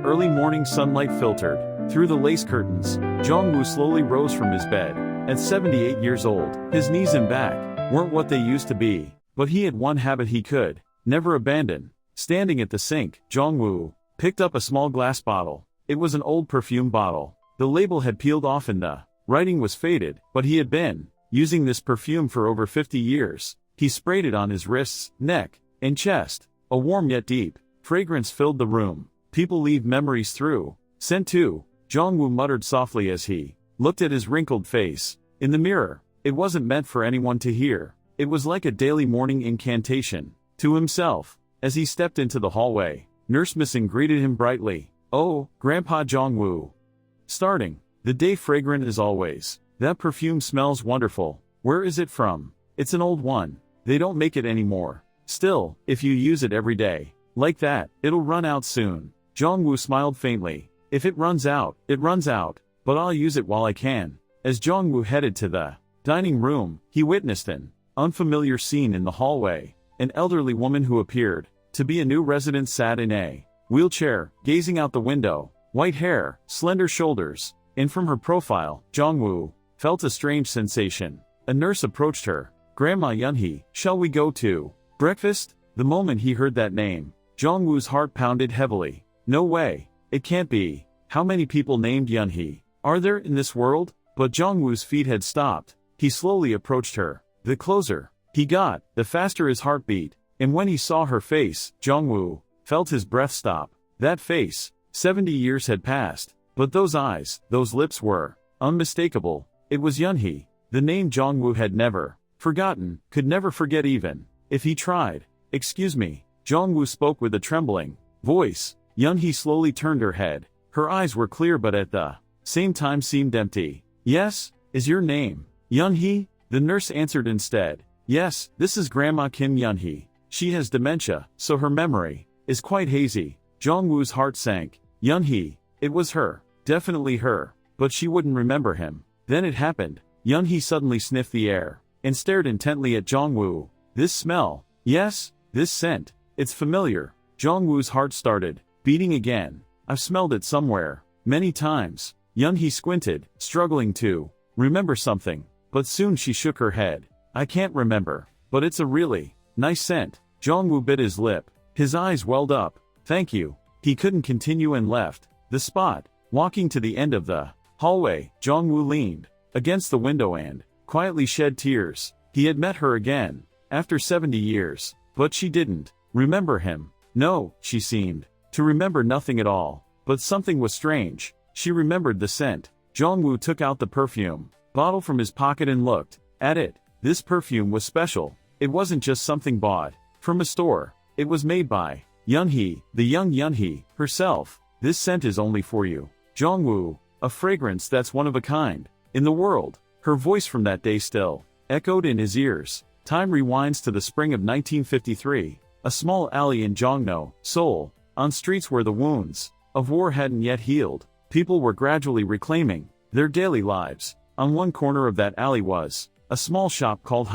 early morning sunlight filtered through the lace curtains, Jongwoo slowly rose from his bed. At 78 years old, his knees and back weren't what they used to be, but he had one habit he could never abandon. Standing at the sink, Jongwoo picked up a small glass bottle. It was an old perfume bottle. The label had peeled off and the writing was faded, but he had been using this perfume for over 50 years. He sprayed it on his wrists, neck, and chest. A warm yet deep fragrance filled the room. People leave memories through scent too, Jongwoo muttered softly as he looked at his wrinkled face in the mirror. It wasn't meant for anyone to hear. It was like a daily morning incantation to himself. As he stepped into the hallway, Nurse Missing greeted him brightly. "Oh, Grandpa Jongwoo. Starting the day fragrant as always. That perfume smells wonderful. Where is it from?" "It's an old one. They don't make it anymore. Still, if you use it every day like that, it'll run out soon." Jongwoo smiled faintly. "If it runs out, it runs out, but I'll use it while I can." As Jongwoo headed to the dining room, he witnessed an unfamiliar scene in the hallway. An elderly woman who appeared to be a new resident sat in a wheelchair, gazing out the window. White hair, slender shoulders, and from her profile, Jongwoo felt a strange sensation. A nurse approached her. "Grandma Yunhee, shall we go to breakfast?" The moment he heard that name, Jongwoo's heart pounded heavily. No way. It can't be. How many people named Yunhee are there in this world? But Jongwoo's feet had stopped. He slowly approached her. The closer he got, the faster his heart beat. And when he saw her face, Jongwoo felt his breath stop. That face. 70 years had passed. But those eyes, those lips were unmistakable. It was Yunhee. The name Jongwoo had never forgotten, could never forget even if he tried. "Excuse me." Jongwoo spoke with a trembling voice. Yunhee slowly turned her head. Her eyes were clear but at the same time seemed empty. "Yes, is your name Yunhee?" The nurse answered instead. "Yes, this is Grandma Kim Yunhee. She has dementia, so her memory is quite hazy." Jongwoo's heart sank. Yunhee. It was her. Definitely her. But she wouldn't remember him. Then it happened. Yunhee suddenly sniffed the air and stared intently at Jongwoo. "This smell. Yes, this scent. It's familiar." Jongwoo's heart started beating again. "I've smelled it somewhere. Many times." Yunhee squinted, struggling to remember something. But soon she shook her head. "I can't remember. But it's a really nice scent." Jongwoo bit his lip. His eyes welled up. "Thank you." He couldn't continue and left the spot. Walking to the end of the hallway, Jongwoo leaned against the window and quietly shed tears. He had met her again after 70 years. But she didn't remember him. No, she seemed to remember nothing at all. But something was strange. She remembered the scent. Jongwoo took out the perfume bottle from his pocket and looked at it. This perfume was special. It wasn't just something bought from a store. It was made by Yunhee, the young Yunhee herself. "This scent is only for you, Jongwoo. A fragrance that's one of a kind in the world." Her voice from that day still echoed in his ears. Time rewinds to the spring of 1953. A small alley in Jongno, Seoul. On streets where the wounds of war hadn't yet healed, people were gradually reclaiming their daily lives. On one corner of that alley was a small shop called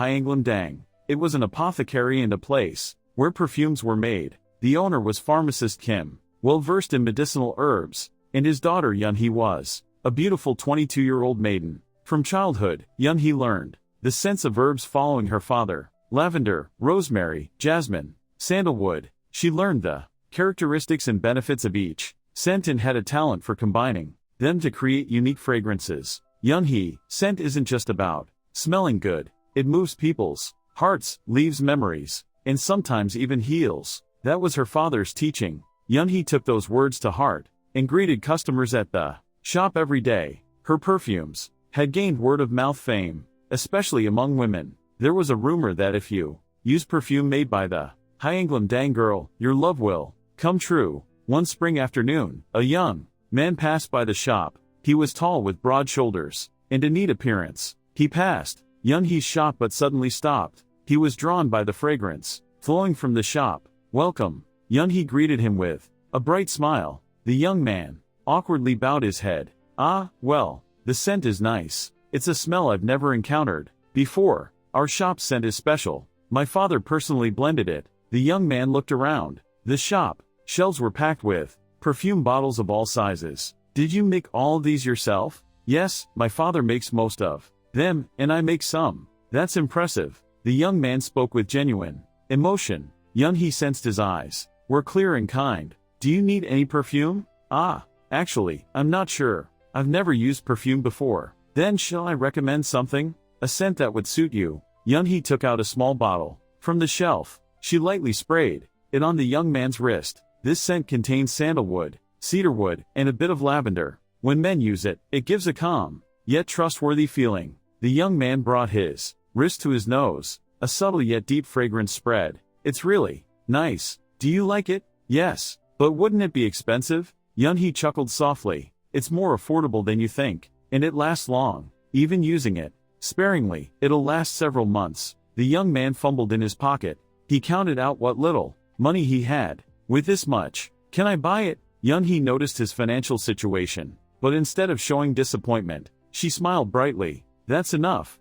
Dang. It was an apothecary and a place where perfumes were made. The owner was pharmacist Kim, well versed in medicinal herbs, and his daughter Yunhee was a beautiful 22-year-old maiden. From childhood, Yunhee learned the scents of herbs following her father: lavender, rosemary, jasmine, sandalwood. She learned the characteristics and benefits of each scent and had a talent for combining them to create unique fragrances. Yunhee, scent isn't just about smelling good. It moves people's hearts, leaves memories, and sometimes even heals. That was her father's teaching. Yunhee took those words to heart and greeted customers at the shop every day. Her perfumes had gained word-of-mouth fame, especially among women. There was a rumor that if you use perfume made by the Dang girl, your love will come true. One spring afternoon, a young man passed by the shop. He was tall with broad shoulders and a neat appearance. He passed Yunhee's shop but suddenly stopped. He was drawn by the fragrance flowing from the shop. "Welcome." Yunhee greeted him with a bright smile. The young man awkwardly bowed his head. "Ah, well, the scent is nice. It's a smell I've never encountered before. Our shop's scent is special. My father personally blended it." The young man looked around the shop. Shelves were packed with Perfume bottles of all sizes. Did you make all these yourself? Yes, my father makes most of them, and I make some. That's impressive. The young man spoke with genuine emotion. Yunhee sensed his eyes were clear and kind. Do you need any perfume? Ah, actually, I'm not sure. I've never used perfume before. Then shall I recommend something? A scent that would suit you. Yunhee took out a small bottle from the shelf. She lightly sprayed it on the young man's wrist. This scent contains sandalwood, cedarwood, and a bit of lavender. When men use it, it gives a calm, yet trustworthy feeling. The young man brought his wrist to his nose. A subtle yet deep fragrance spread. It's really nice. Do you like it? Yes. But wouldn't it be expensive? Yunhee chuckled softly. It's more affordable than you think, and it lasts long. Even using it sparingly, it'll last several months. The young man fumbled in his pocket. He counted out what little money he had. With this much, can I buy it? Yunhee noticed his financial situation, but instead of showing disappointment, she smiled brightly. That's enough.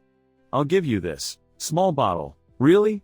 I'll give you this small bottle. Really?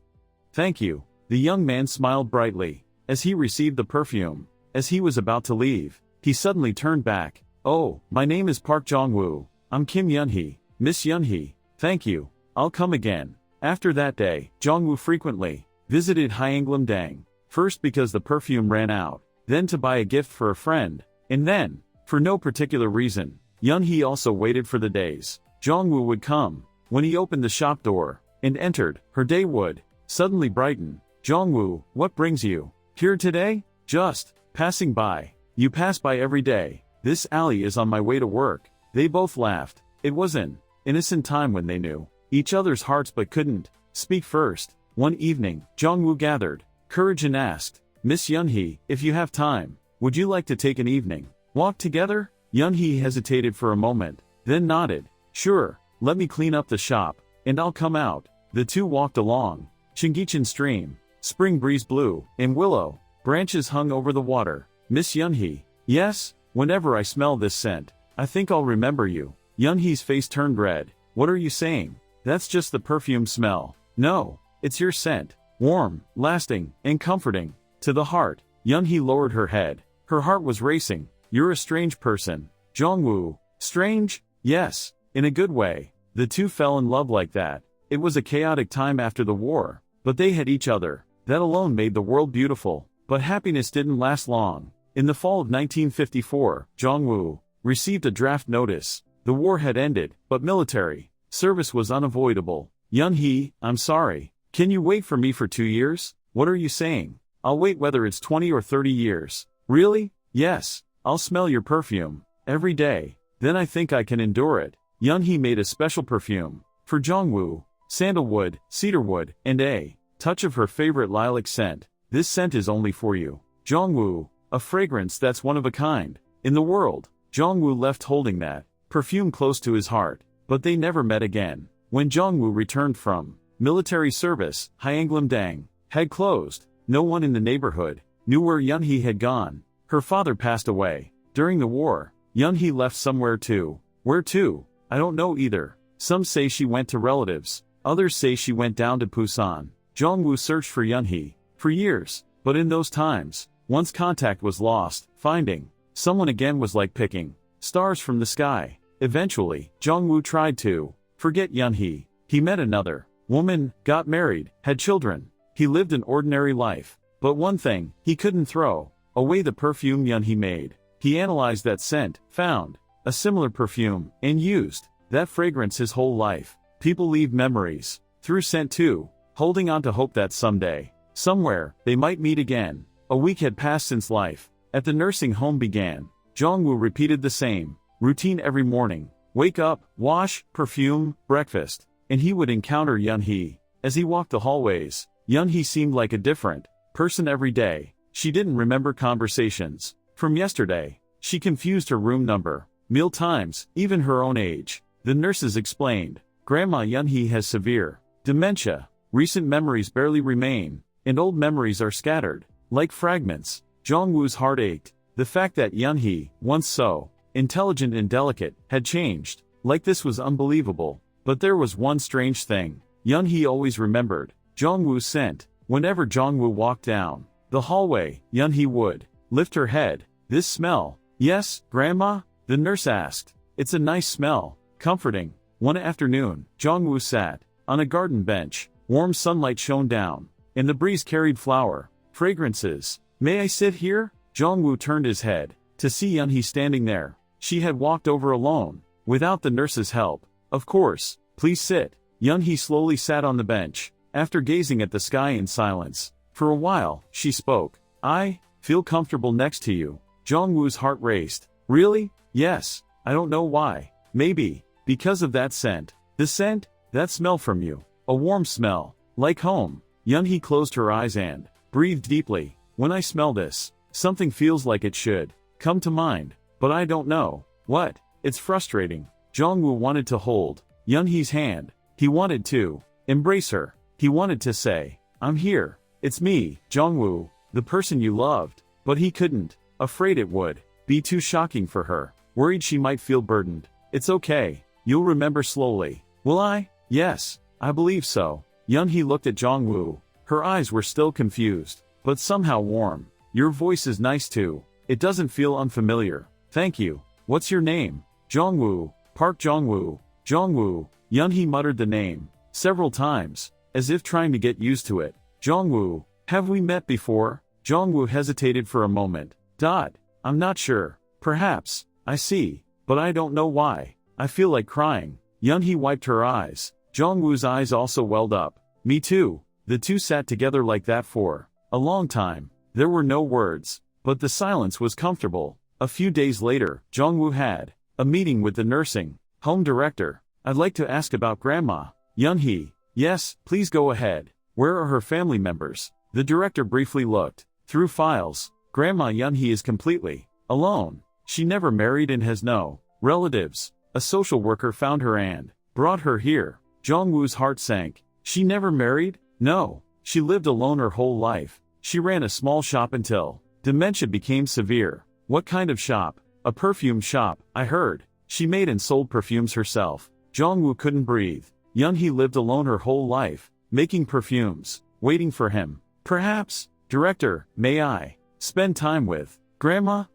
Thank you. The young man smiled brightly as he received the perfume. As he was about to leave, he suddenly turned back. Oh, my name is Park Jong-woo. I'm Kim Yunhee. Miss Yunhee. Thank you. I'll come again. After that day, Jong-woo frequently visited Hyeonglam-dang, first because the perfume ran out, then to buy a gift for a friend, and then, for no particular reason, Yunhee also waited for the days Jong-woo would come. When he opened the shop door and entered, her day would suddenly brighten. Jong-woo, what brings you here today? Just passing by. You pass by every day. This alley is on my way to work. They both laughed. It was an innocent time when they knew each other's hearts but couldn't speak first. One evening, Jong-woo gathered courage and asked, Miss Yunhee, if you have time, would you like to take an evening walk together? Yunhee hesitated for a moment, then nodded. Sure, let me clean up the shop, and I'll come out. The two walked along Cheonggyecheon Stream. Spring breeze blew, and willow branches hung over the water. Miss Yunhee. Yes, whenever I smell this scent, I think I'll remember you. Yunhee's face turned red. What are you saying? That's just the perfume smell. No, it's your scent. Warm, lasting, and comforting. To the heart. Yunhee lowered her head. Her heart was racing. You're a strange person. Jong-woo. Strange? Yes, in a good way. The two fell in love like that. It was a chaotic time after the war, but they had each other. That alone made the world beautiful. But happiness didn't last long. In the fall of 1954, Jong-woo received a draft notice. The war had ended, but military service was unavoidable. Yunhee, I'm sorry. Can you wait for me for 2 years? What are you saying? I'll wait whether it's 20 or 30 years. Really? Yes. I'll smell your perfume every day. Then I think I can endure it. Yunhee made a special perfume for Jong-woo. Sandalwood, cedarwood, and a touch of her favorite lilac scent. This scent is only for you. Jong-woo, a fragrance that's one of a kind in the world. Jong-woo left holding that perfume close to his heart, but they never met again. When Jong-woo returned from military service, Hyeonglam-dang had closed. No one in the neighborhood knew where Yunhee had gone. Her father passed away during the war. Yunhee left somewhere too. Where to? I don't know either. Some say she went to relatives. Others say she went down to Busan. Jong-woo searched for Yunhee for years, but in those times, once contact was lost, finding someone again was like picking stars from the sky. Eventually, Jong-woo tried to forget Yunhee. He met another woman, got married, had children. He lived an ordinary life. But one thing, he couldn't throw away the perfume Yunhee made. He analyzed that scent, found a similar perfume, and used that fragrance his whole life. People leave memories through scent too, holding on to hope that someday, somewhere, they might meet again. A week had passed since life at the nursing home began. Jong-woo repeated the same routine every morning. Wake up, wash, perfume, breakfast, and he would encounter Yunhee. As he walked the hallways, Yunhee seemed like a different person every day. She didn't remember conversations from yesterday. She confused her room number, meal times, even her own age. The nurses explained, Grandma Yunhee has severe dementia. Recent memories barely remain, and old memories are scattered like fragments. Jong-woo's heart ached. The fact that Yunhee, once so intelligent and delicate, had changed like this was unbelievable. But there was one strange thing. Yunhee always remembered Jong-woo's scent. Whenever Jong-woo walked down the hallway, Yunhee would lift her head. This smell. Yes, Grandma? The nurse asked. It's a nice smell. Comforting. One afternoon, Jongwoo sat on a garden bench. Warm sunlight shone down, and the breeze carried flower fragrances. May I sit here? Jongwoo turned his head to see Yeonhee standing there. She had walked over alone, without the nurse's help. Of course. Please sit. Yeonhee slowly sat on the bench, after gazing at the sky in silence. For a while, she spoke. I feel comfortable next to you. Jongwoo's heart raced. Really? Yes. I don't know why. Maybe because of that scent. The scent? That smell from you. A warm smell. Like home. Yeonhee closed her eyes and breathed deeply. When I smell this, something feels like it should come to mind. But I don't know what. It's frustrating. Jongwoo wanted to hold Yeonhee's hand. He wanted to embrace her. He wanted to say, I'm here. It's me, Jongwoo, the person you loved. But he couldn't. Afraid it would be too shocking for her. Worried she might feel burdened. It's okay. You'll remember slowly. Will I? Yes, I believe so. Yeonhee looked at Jongwoo. Her eyes were still confused, but somehow warm. Your voice is nice too. It doesn't feel unfamiliar. Thank you. What's your name? Jongwoo. Park Jongwoo. Jongwoo. Yeonhee muttered the name several times, as if trying to get used to it. Jongwoo. Have we met before? Jongwoo hesitated for a moment. I'm not sure. Perhaps. I see. But I don't know why. I feel like crying. Yeonhee wiped her eyes. Jongwoo's eyes also welled up. Me too. The two sat together like that for a long time. There were no words, but the silence was comfortable. A few days later, Jongwoo had a meeting with the nursing home director. I'd like to ask about Grandma. Yeonhee. Yes, please go ahead. Where are her family members? The director briefly looked through files. Grandma Yeonhee is completely alone. She never married and has no relatives. A social worker found her and brought her here. Jongwoo's heart sank. She never married? No. She lived alone her whole life. She ran a small shop until dementia became severe. What kind of shop? A perfume shop, I heard. She made and sold perfumes herself. Jongwoo couldn't breathe. Yeonhee lived alone her whole life, making perfumes, waiting for him. Perhaps, director, may I spend time with Grandma?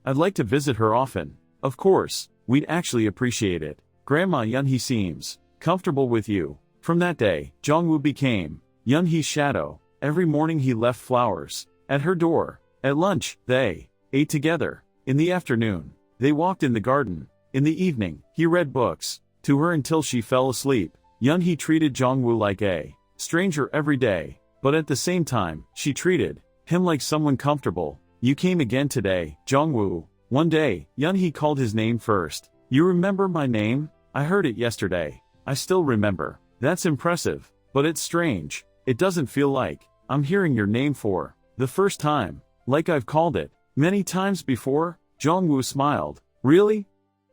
I'd like to visit her often. Of course, we'd actually appreciate it. Grandma Yeonhee seems comfortable with you. From that day, Jongwoo became Yeonhee's shadow. Every morning he left flowers at her door. At lunch, they ate together. In the afternoon, they walked in the garden. In the evening, he read books to her until she fell asleep. Yeonhee treated Jongwoo like a stranger every day, but at the same time, she treated him like someone comfortable. You came again today, Jongwoo. One day, Yeonhee called his name first. You remember my name? I heard it yesterday. I still remember. That's impressive, but it's strange. It doesn't feel like I'm hearing your name for the first time, like I've called it many times before. Jongwoo smiled. Really?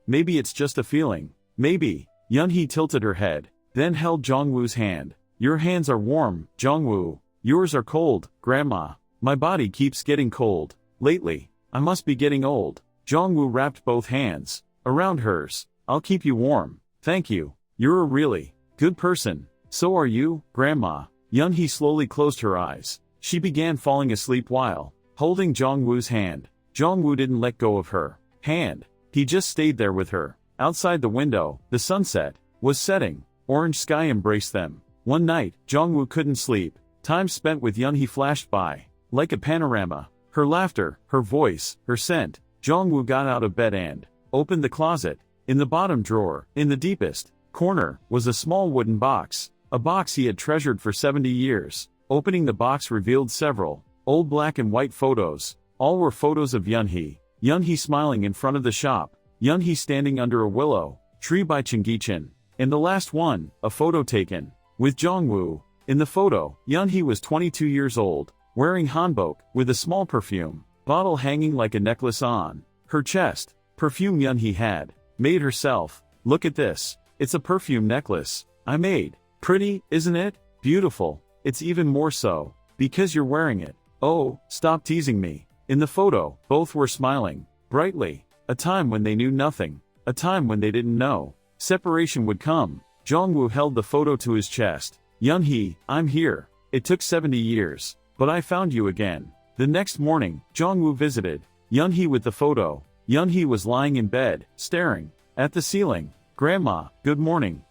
Maybe it's just a feeling. Maybe. Yeonhee tilted her head, then held Jongwoo's hand. Your hands are warm, Jongwoo. Yours are cold, Grandma. My body keeps getting cold lately. I must be getting old. Jongwoo wrapped both hands around hers. I'll keep you warm. Thank you. You're a really good person. So are you, Grandma. Yeonhee slowly closed her eyes. She began falling asleep while holding Jongwoo's hand. Jongwoo didn't let go of her hand. He just stayed there with her. Outside the window, the sunset was setting. Orange sky embraced them. One night, Jongwoo couldn't sleep. Time spent with Yeonhee flashed by like a panorama. Her laughter, her voice, her scent. Jongwoo got out of bed and opened the closet. In the bottom drawer, in the deepest corner, was a small wooden box. A box he had treasured for 70 years. Opening the box revealed several old black and white photos. All were photos of Yeonhee. Yeonhee smiling in front of the shop. Yeonhee standing under a willow tree by Cheonggyecheon. And the last one, a photo taken with Jongwoo. In the photo, Yeonhee was 22 years old, wearing hanbok, with a small perfume bottle hanging like a necklace on her chest. Perfume Yeonhee had made herself. Look at this. It's a perfume necklace I made. Pretty, isn't it? Beautiful. It's even more so because you're wearing it. Oh, stop teasing me. In the photo, both were smiling brightly. A time when they knew nothing. A time when they didn't know separation would come. Jongwoo held the photo to his chest. Yeonhee, I'm here. It took 70 years, but I found you again. The next morning, Jongwoo visited Yunhee with the photo. Yunhee was lying in bed, staring at the ceiling. Grandma, good morning.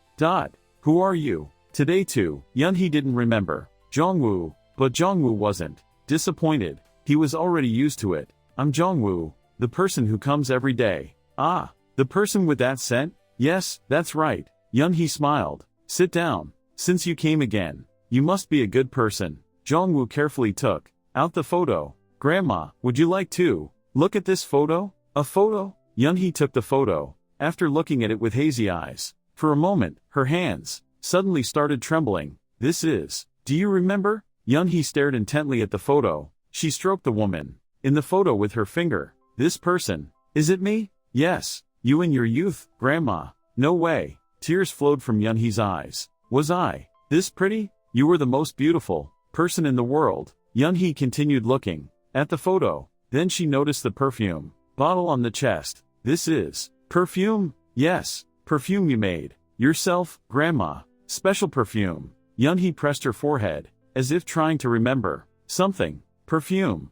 Who are you? Today too. Yunhee didn't remember Jongwoo, but Jongwoo wasn't disappointed. He was already used to it. I'm Jongwoo, the person who comes every day. Ah, the person with that scent? Yes, that's right. Yunhee smiled. Sit down. Since you came again, you must be a good person. Jongwoo carefully took out the photo. Grandma, would you like to look at this photo? A photo? Yunhee took the photo, after looking at it with hazy eyes. For a moment, her hands suddenly started trembling. This is. Do you remember? Yunhee stared intently at the photo. She stroked the woman in the photo with her finger. This person. Is it me? Yes. You in your youth, Grandma. No way. Tears flowed from Yunhee's eyes. Was I this pretty? You were the most beautiful person in the world. Yunhee continued looking at the photo. Then she noticed the perfume bottle on the chest. This is perfume? Yes, perfume you made yourself, Grandma. Special perfume. Yunhee pressed her forehead, as if trying to remember something. Perfume.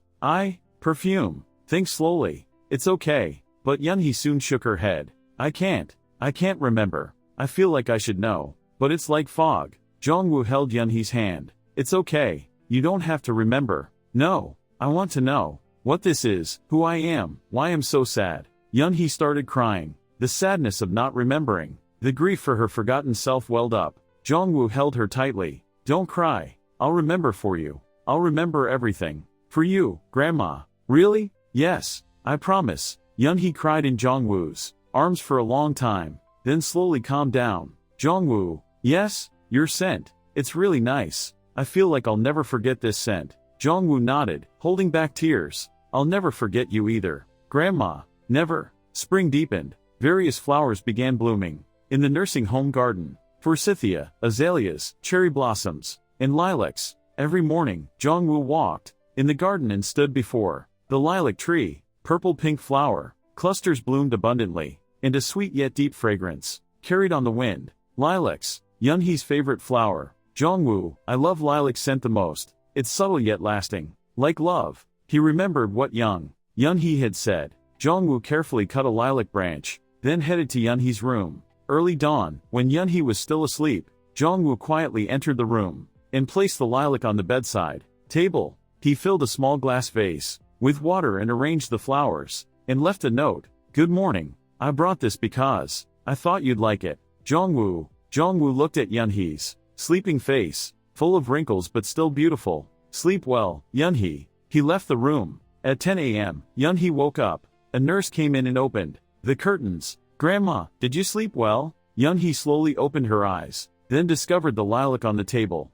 Perfume. Think slowly. It's okay. But Yunhee soon shook her head. I can't remember. I feel like I should know. But it's like fog. Jongwoo held Yunhee's hand. It's okay. You don't have to remember. No. I want to know what this is, who I am, why I'm so sad. Yunhee started crying. The sadness of not remembering. The grief for her forgotten self welled up. Jongwoo held her tightly. Don't cry. I'll remember for you. I'll remember everything. For you, Grandma. Really? Yes. I promise. Yunhee cried in Jongwoo's arms for a long time, then slowly calmed down. Jongwoo. Yes? Your scent. It's really nice. I feel like I'll never forget this scent. Jongwoo nodded, holding back tears. I'll never forget you either, Grandma. Never. Spring deepened. Various flowers began blooming in the nursing home garden. Forsythia, azaleas, cherry blossoms, and lilacs. Every morning, Jongwoo walked in the garden and stood before the lilac tree. Purple-pink flower clusters bloomed abundantly, and a sweet yet deep fragrance carried on the wind. Lilacs, Yunhee's favorite flower. Jongwoo, I love lilac scent the most. It's subtle yet lasting, like love. He remembered what Yunhee had said. Jongwoo carefully cut a lilac branch, then headed to Yunhee's room. Early dawn, when Yunhee was still asleep, Jongwoo quietly entered the room and placed the lilac on the bedside table. He filled a small glass vase with water and arranged the flowers, and left a note. Good morning. I brought this because I thought you'd like it. Jongwoo. Jongwoo looked at Yunhee's sleeping face, full of wrinkles but still beautiful. Sleep well, Yunhee. He left the room. At 10 a.m., Yunhee woke up. A nurse came in and opened the curtains. Grandma, did you sleep well? Yunhee slowly opened her eyes, then discovered the lilac on the table.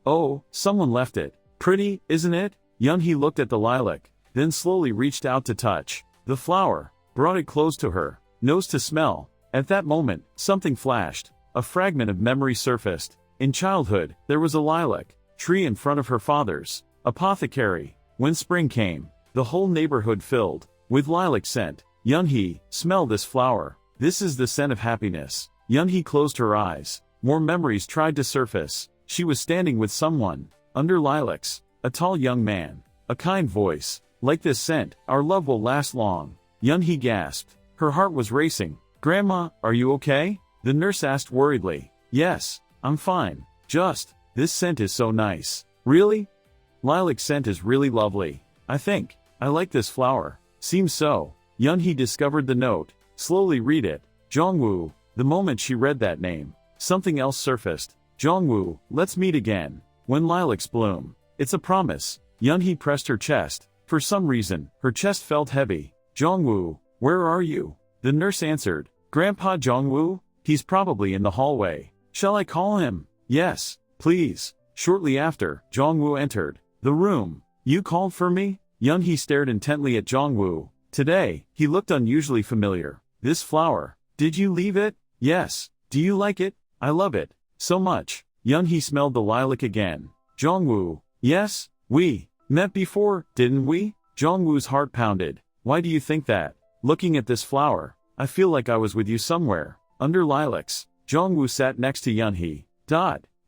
Oh, someone left it. Pretty, isn't it? Yunhee looked at the lilac, then slowly reached out to touch the flower, brought it close to her nose to smell. At that moment, something flashed. A fragment of memory surfaced. In childhood, there was a lilac tree in front of her father's apothecary. When spring came, the whole neighborhood filled with lilac scent. Yunhee, smell this flower. This is the scent of happiness. Yunhee closed her eyes. More memories tried to surface. She was standing with someone under lilacs. A tall young man. A kind voice. Like this scent, our love will last long. Yunhee gasped. Her heart was racing. Grandma, are you okay? The nurse asked worriedly. Yes, I'm fine. This scent is so nice. Really? Lilac scent is really lovely. I think I like this flower. Seems so. Yunhee discovered the note. Slowly read it. Jongwoo. The moment she read that name, something else surfaced. Jongwoo, let's meet again. When lilacs bloom. It's a promise. Yunhee pressed her chest. For some reason, her chest felt heavy. Jongwoo, where are you? The nurse answered. Grandpa Jongwoo? He's probably in the hallway. Shall I call him? Yes, please. Shortly after, Jongwoo entered the room. You called for me? Yunhee stared intently at Jongwoo. Today, he looked unusually familiar. This flower. Did you leave it? Yes. Do you like it? I love it so much. Yunhee smelled the lilac again. Jongwoo. Yes, we met before, didn't we? Jongwoo's heart pounded. Why do you think that? Looking at this flower, I feel like I was with you somewhere. Under lilacs. Jongwoo sat next to Yunhee.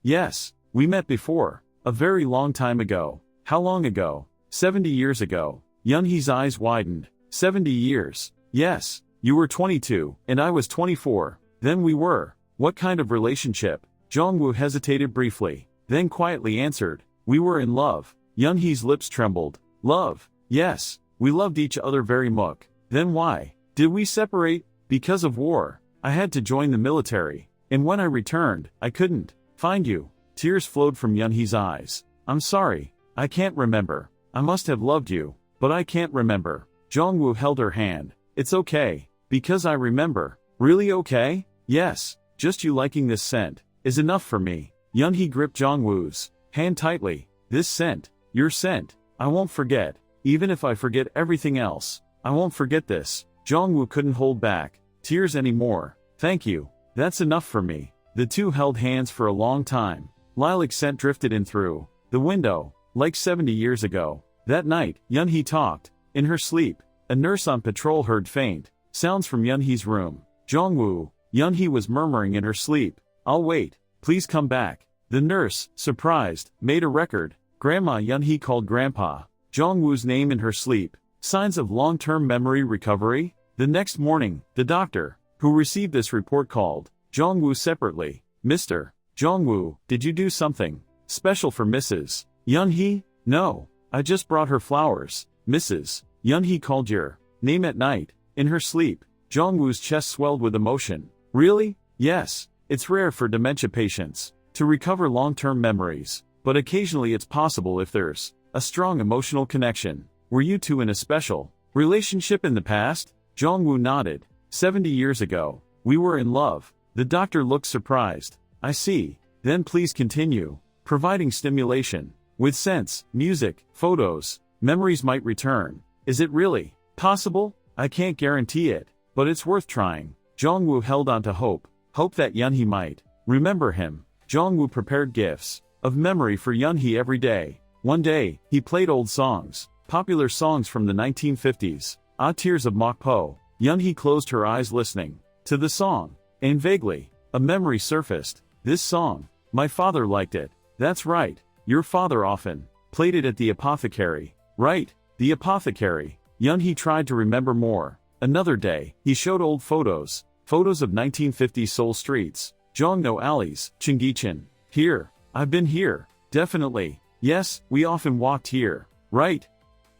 Yes, we met before. A very long time ago. How long ago? 70 years ago. Yunhee's eyes widened. 70 years. Yes. You were 22, and I was 24. Then we were. What kind of relationship? Jongwoo hesitated briefly, then quietly answered. We were in love. Yunhee's lips trembled. Love. Yes. We loved each other very much. Then why did we separate? Because of war. I had to join the military. And when I returned, I couldn't find you. Tears flowed from Yunhee's eyes. I'm sorry. I can't remember. I must have loved you, but I can't remember. Jongwoo held her hand. It's okay. Because I remember. Really okay? Yes. Just you liking this scent is enough for me. Yunhee gripped Jongwoo's hand tightly. This scent. Your scent. I won't forget. Even if I forget everything else, I won't forget this. Jongwoo couldn't hold back tears anymore. Thank you. That's enough for me. The two held hands for a long time. Lilac scent drifted in through the window, like 70 years ago. That night, Yunhee talked. In her sleep, a nurse on patrol heard faint sounds from Yunhee's room. Jongwoo, Yunhee was murmuring in her sleep. I'll wait. Please come back. The nurse, surprised, made a record. Grandma. Yunhee called Grandpa Jongwoo's name in her sleep. Signs of long-term memory recovery? The next morning, the doctor, who received this report, called Jongwoo separately. Mr. Jongwoo, did you do something special for Mrs. Yunhee? No. I just brought her flowers. Mrs. Yunhee called your name at night, in her sleep. Jongwoo's chest swelled with emotion. Really? Yes. It's rare for dementia patients to recover long-term memories, but occasionally it's possible if there's a strong emotional connection. Were you two in a special relationship in the past? Jongwoo nodded. 70 years ago, we were in love. The doctor looked surprised. I see. Then please continue. Providing stimulation. With scents, music, photos, memories might return. Is it really possible? I can't guarantee it, but it's worth trying. Jongwoo held on to hope. Hope that Yunhee might remember him. Jongwoo prepared gifts of memory for Yunhee every day. One day, he played old songs, popular songs from the 1950s. Ah, Tears of Mokpo. Yunhee closed her eyes listening to the song, and vaguely, a memory surfaced. This song. My father liked it. That's right. Your father often played it at the apothecary. Right, the apothecary. Yunhee tried to remember more. Another day, he showed old photos of 1950s Seoul streets, Jongno alleys, Cheonggyecheon. Here. I've been here. Definitely. Yes, we often walked here. Right.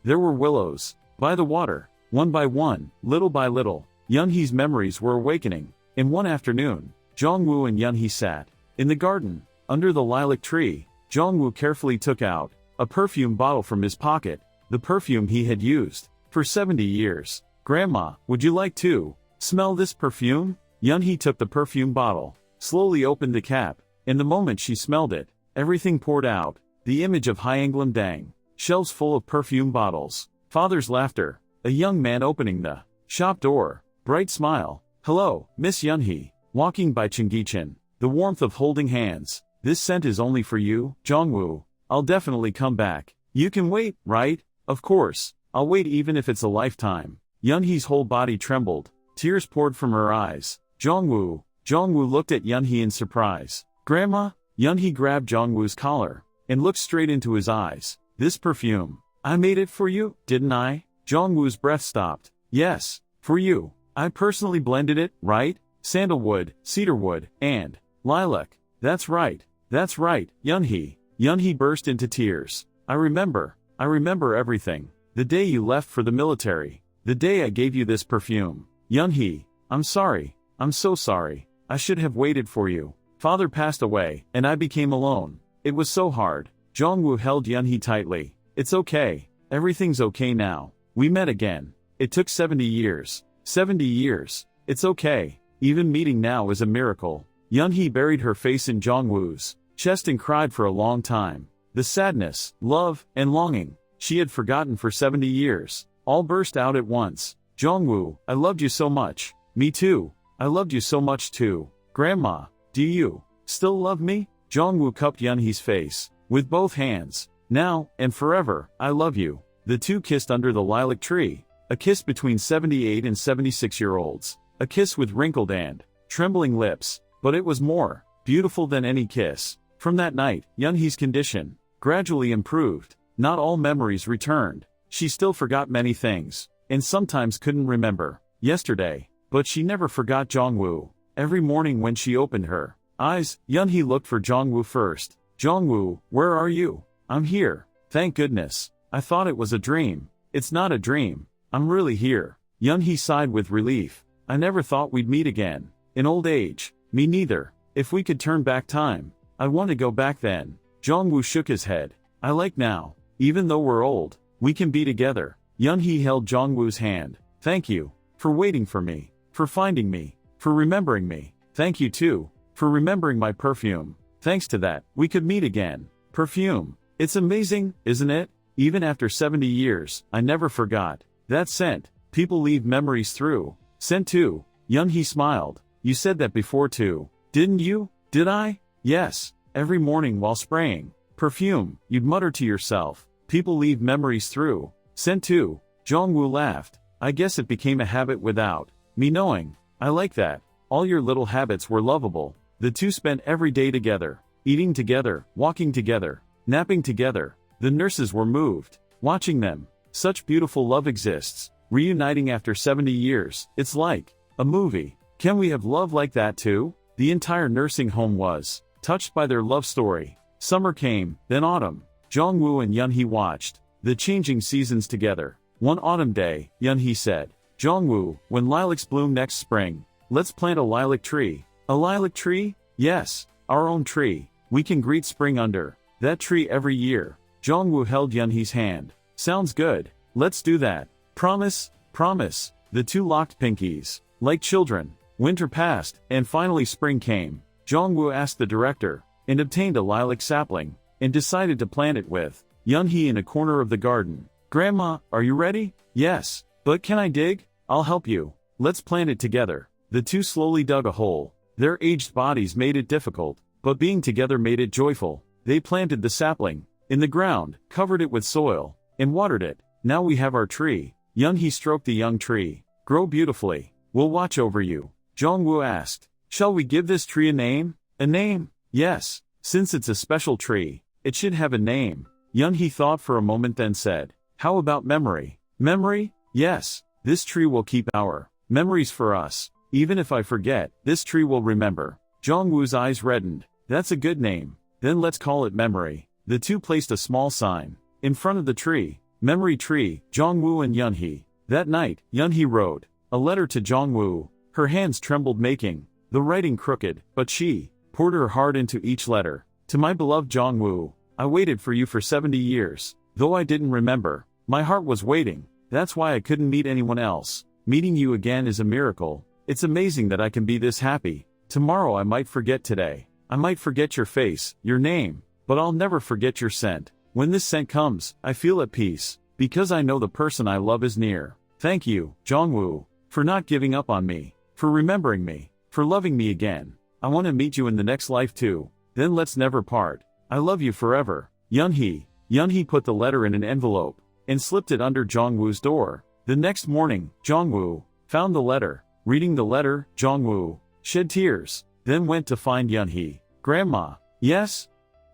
There were willows by the water. One by one, little by little, Yunhee's memories were awakening. In one afternoon, Jongwoo and Yunhee sat in the garden, under the lilac tree. Jongwoo carefully took out a perfume bottle from his pocket, the perfume he had used for 70 years. Grandma, would you like to smell this perfume? Yunhee took the perfume bottle, slowly opened the cap, and the moment she smelled it, everything poured out. The image of Hyanglam Dang, shelves full of perfume bottles, father's laughter, a young man opening the shop door, bright smile. Hello, Miss Yunhee, walking by Cheonggyecheon, the warmth of holding hands. This scent is only for you, Jongwoo. I'll definitely come back. You can wait, right? Of course. I'll wait even if it's a lifetime. Yunhee's whole body trembled. Tears poured from her eyes. Jongwoo looked at Yunhee in surprise. Grandma? Yunhee grabbed Jongwoo's collar and looked straight into his eyes. This perfume. I made it for you, didn't I? Jongwoo's breath stopped. Yes, for you. I personally blended it, right? Sandalwood, cedarwood, and lilac. That's right. That's right, Yunhee. Yunhee burst into tears. I remember everything. The day you left for the military. The day I gave you this perfume. Yunhee, I'm sorry. I'm so sorry. I should have waited for you. Father passed away, and I became alone. It was so hard. Jongwoo held Yunhee tightly. It's okay. Everything's okay now. We met again. It took 70 years. 70 years. It's okay. Even meeting now is a miracle. Yunhee buried her face in Jongwoo's chest and cried for a long time. The sadness, love, and longing she had forgotten for 70 years all burst out at once. Jongwoo, I loved you so much. Me too. I loved you so much too. Grandma, do you still love me? Jongwoo cupped Yunhee's face with both hands. Now, and forever, I love you. The two kissed under the lilac tree. A kiss between 78 and 76-year-olds. A kiss with wrinkled and trembling lips. But it was more beautiful than any kiss. From that night, Yunhee's condition gradually improved. Not all memories returned. She still forgot many things, and sometimes couldn't remember yesterday, but she never forgot Jongwoo. Every morning when she opened her eyes, Yunhee looked for Jongwoo first. Jongwoo, where are you? I'm here. Thank goodness. I thought it was a dream. It's not a dream. I'm really here. Yunhee sighed with relief. I never thought we'd meet again. In old age. Me neither. If we could turn back time, I'd want to go back then. Jongwoo shook his head. I like now. Even though we're old, we can be together. Yunhee held Jongwoo's hand. Thank you. For waiting for me. For finding me. For remembering me. Thank you too. For remembering my perfume. Thanks to that, we could meet again. Perfume. It's amazing, isn't it? Even after 70 years, I never forgot. That scent. People leave memories through. Scent too. Yunhee smiled. You said that before too. Didn't you? Did I? Yes. Every morning while spraying perfume, you'd mutter to yourself. People leave memories through. Scent too. Jongwoo laughed. I guess it became a habit without me knowing. I like that. All your little habits were lovable. The two spent every day together. Eating together, walking together, napping together. The nurses were moved. Watching them. Such beautiful love exists. Reuniting after 70 years. It's like a movie. Can we have love like that too? The entire nursing home was touched by their love story. Summer came, then autumn. Jongwoo and Yunhee watched the changing seasons together. One autumn day, Yunhee said, Jongwoo, when lilacs bloom next spring, let's plant a lilac tree. A lilac tree? Yes, our own tree. We can greet spring under that tree every year. Jongwoo held Yunhee's hand. Sounds good. Let's do that. Promise? Promise. The two locked pinkies. Like children. Winter passed, and finally spring came. Jongwoo asked the director, and obtained a lilac sapling, and decided to plant it with Yunhee in a corner of the garden. Grandma, are you ready? Yes. But can I dig? I'll help you. Let's plant it together. The two slowly dug a hole. Their aged bodies made it difficult, but being together made it joyful. They planted the sapling in the ground, covered it with soil, and watered it. Now we have our tree. Yunhee stroked the young tree. Grow beautifully. We'll watch over you. Jongwoo asked, shall we give this tree a name? A name? Yes. Since it's a special tree, it should have a name. Yunhee thought for a moment then said, how about memory? Memory? Yes. This tree will keep our memories for us. Even if I forget, this tree will remember. Jongwoo's eyes reddened. That's a good name. Then let's call it Memory. The two placed a small sign in front of the tree. Memory Tree, Jongwoo and Yunhee. That night, Yunhee wrote a letter to Jongwoo. Her hands trembled making the writing crooked, but she poured her heart into each letter. To my beloved Jongwoo, I waited for you for 70 years. Though I didn't remember, my heart was waiting. That's why I couldn't meet anyone else. Meeting you again is a miracle. It's amazing that I can be this happy. Tomorrow I might forget today. I might forget your face, your name, but I'll never forget your scent. When this scent comes, I feel at peace, because I know the person I love is near. Thank you, Jongwoo, for not giving up on me, for remembering me, for loving me again. I want to meet you in the next life too. Then let's never part. I love you forever. Yunhee. Yunhee put the letter in an envelope and slipped it under Jongwoo's door. The next morning, Jongwoo found the letter. Reading the letter, Jongwoo shed tears, then went to find Yunhee. Grandma. Yes?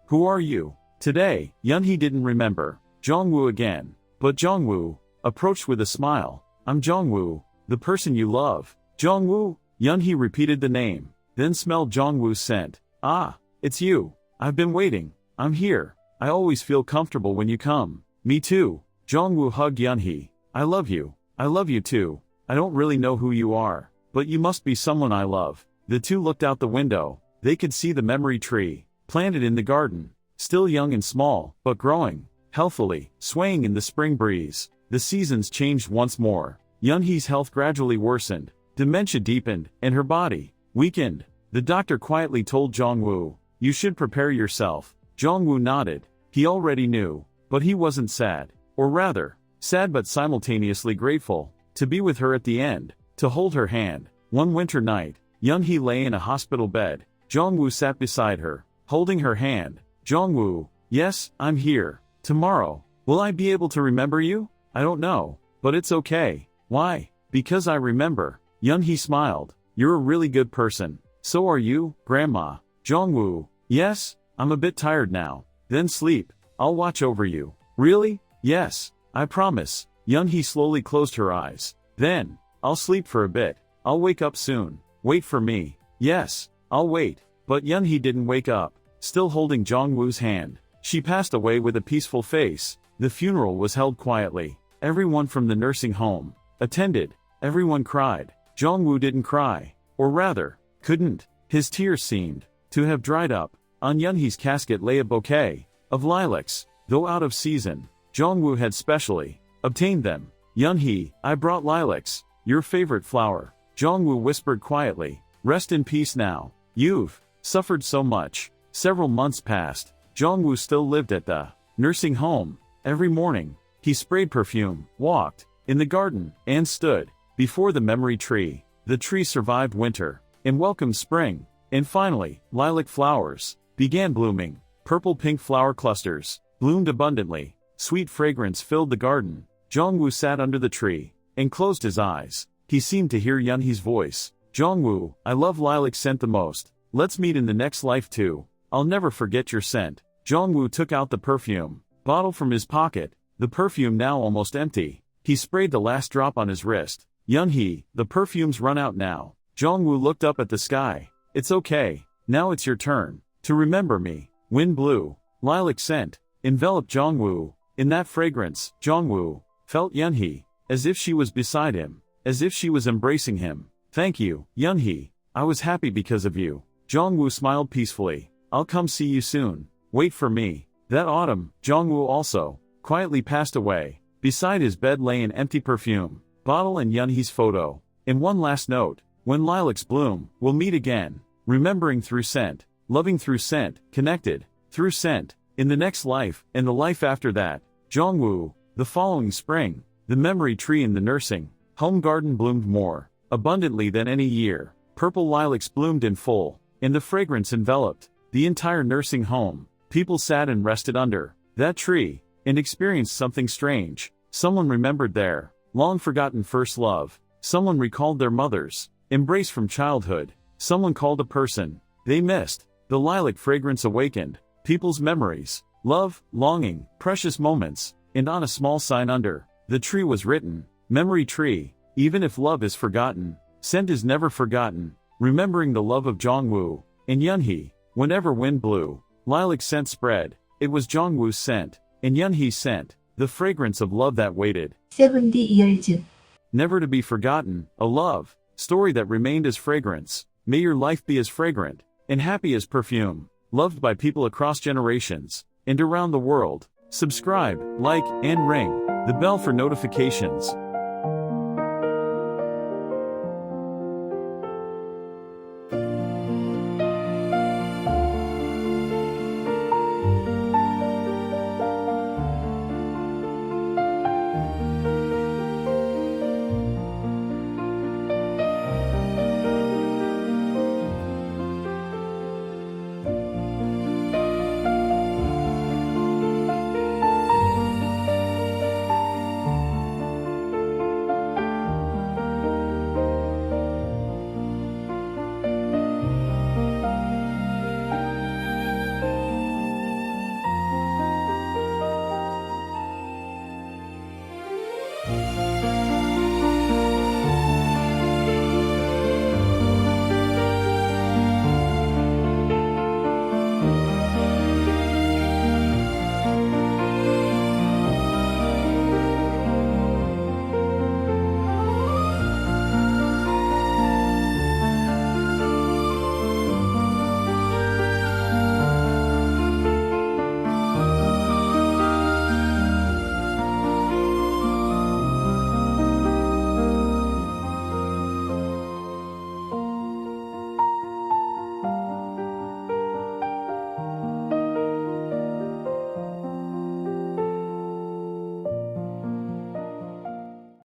Who are you? Today, Yunhee didn't remember Jongwoo again, but Jongwoo approached with a smile. I'm Jongwoo, the person you love. Jongwoo? Yunhee repeated the name, then smelled Jongwoo's scent. Ah, it's you. I've been waiting. I'm here. I always feel comfortable when you come. Me too. Jongwoo hugged Yunhee. I love you. I love you too. I don't really know who you are, but you must be someone I love. The two looked out the window. They could see the memory tree, planted in the garden, still young and small, but growing, healthily, swaying in the spring breeze. The seasons changed once more. Yunhee's health gradually worsened. Dementia deepened, and her body weakened. The doctor quietly told Jongwoo, you should prepare yourself. Jongwoo nodded. He already knew, but he wasn't sad. Or rather, sad but simultaneously grateful. To be with her at the end, to hold her hand. One winter night, Yunhee lay in a hospital bed. Jongwoo sat beside her, holding her hand. Jongwoo, yes, I'm here. Tomorrow, will I be able to remember you? I don't know, but it's okay. Why? Because I remember. Yunhee smiled. You're a really good person. So are you, Grandma. Jongwoo, yes, I'm a bit tired now. Then sleep. I'll watch over you. Really? Yes. I promise. Yunhee slowly closed her eyes. Then, I'll sleep for a bit. I'll wake up soon. Wait for me. Yes, I'll wait. But Yunhee didn't wake up. Still holding Jongwoo's hand, she passed away with a peaceful face. The funeral was held quietly. Everyone from the nursing home attended. Everyone cried. Jongwoo didn't cry. Or rather, couldn't. His tears seemed to have dried up. On Yunhee's casket lay a bouquet of lilacs. Though out of season, Jongwoo had specially obtained them. Yunhee, I brought lilacs. Your favorite flower. Jongwoo whispered quietly. Rest in peace now. You've suffered so much. Several months passed. Jongwoo still lived at the nursing home. Every morning, he sprayed perfume, walked in the garden, and stood before the memory tree. The tree survived winter and welcomed spring. And finally, lilac flowers began blooming. Purple-pink flower clusters bloomed abundantly. Sweet fragrance filled the garden. Jongwoo sat under the tree and closed his eyes. He seemed to hear Yunhee's voice. Jongwoo, I love lilac scent the most. Let's meet in the next life too. I'll never forget your scent. Jongwoo took out the perfume bottle from his pocket, the perfume now almost empty. He sprayed the last drop on his wrist. Yunhee, the perfume's run out now. Jongwoo looked up at the sky. It's okay. Now it's your turn to remember me. Wind blew. Lilac scent enveloped Jongwoo. In that fragrance, Jongwoo felt Yunhee, as if she was beside him, as if she was embracing him. Thank you, Yunhee. I was happy because of you. Jongwoo smiled peacefully. I'll come see you soon. Wait for me. That autumn, Jongwoo also quietly passed away. Beside his bed lay an empty perfume bottle and Yunhee's photo. And one last note. When lilacs bloom, we'll meet again. Remembering through scent, loving through scent, connected through scent. In the next life, and the life after that. Jongwoo. The following spring, the memory tree in the nursing home garden bloomed more abundantly than any year. Purple lilacs bloomed in full, and the fragrance enveloped the entire nursing home. People sat and rested under that tree, and experienced something strange. Someone remembered their long-forgotten first love. Someone recalled their mother's embrace from childhood. Someone called a person they missed. The lilac fragrance awakened people's memories, love, longing, precious moments, and on a small sign under the tree was written, Memory Tree. Even if love is forgotten, scent is never forgotten. Remembering the love of Jongwoo and Yunhee. Whenever wind blew, lilac scent spread. It was Jongwoo's scent and Yunhee's scent, the fragrance of love that waited. 70 years. Never to be forgotten, a love story that remained as fragrance. May your life be as fragrant and happy as perfume, loved by people across generations and around the world. Subscribe, like, and ring the bell for notifications.